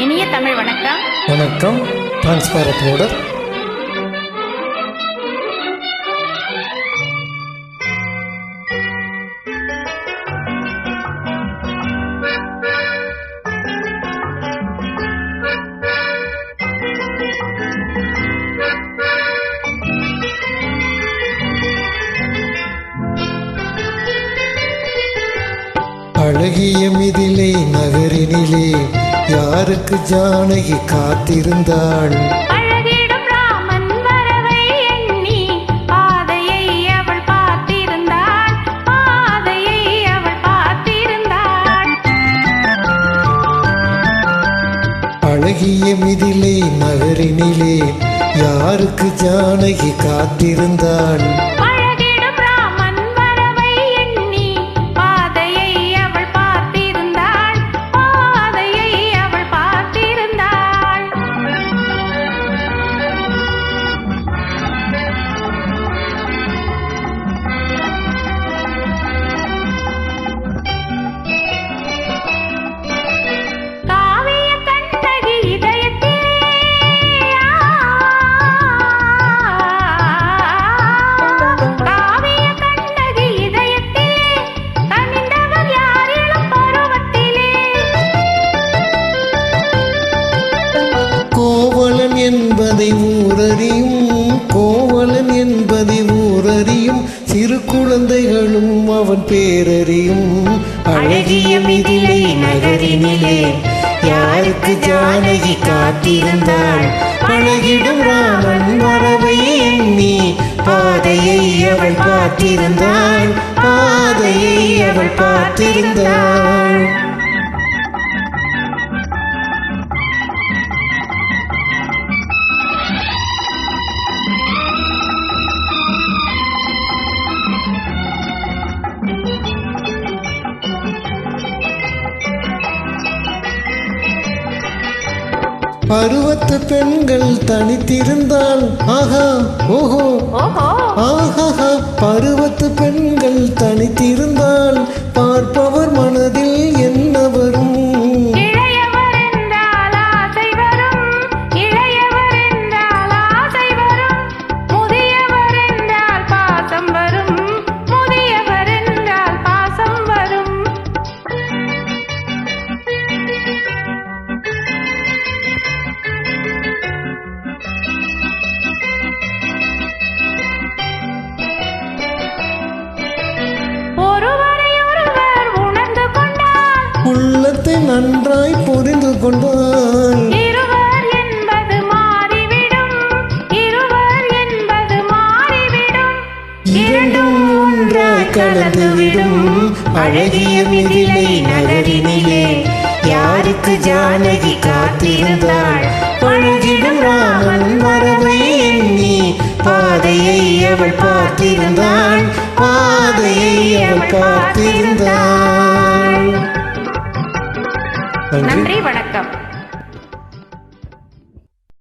இனிய தமிழ் வணக்கம். வணக்கம். டிரான்ஸ்பாரட் மோடர். அழகிய மிதிலை நகரினிலே யாருக்கு ஜானகி காத்திருந்தாள்? அழகிடும் ராமன் வரவை எண்ணி பாதையை அவள் பார்த்திருந்தாள், பாதையை அவள் பார்த்திருந்தாள். அழகிய மிதிலை நகரினிலே யாருக்கு ஜானகி காத்திருந்தாள்? என்பதை ஊரறியும், கோவலன் என்பதை ஊரறியும், சிறு குழந்தைகளும் அவன் பேரறியும். அழகிய மிதிலை நகரினிலே யாருக்கு ஜானகி காத்திருந்தாள்? பழகிடும் ராமன் வரவை எண்ணி பாதையை அவள் பார்த்திருந்தாள், பாதையை அவள் பார்த்திருந்தாள். பருவத்து பெண்கள் தனித்திருந்தால் ஆஹா ஓஹோ ஆஹா, பருவத்து பெண்கள் தனித்திருந்தால் பார்ப்பவர் மனதில் என்ன வரும்? உள்ளத்தை நன்றாய் புரிந்து கொண்டால் இருவர் என்பது மாறிவிடும், இருவர் என்பது மாறிவிடும், இரண்டும் ஒன்றாய் கலந்துவிடும். அழகிய மிதிலை நகரினிலே யாருக்கு ஜானகி காத்திருந்தாள்? பழகிடும் ராமன் வரவை எண்ணி பாதையை அவள் பார்த்திருந்தாள், பாதையை அவள் பார்த்திருந்தாள். நன்றி, வணக்கம்.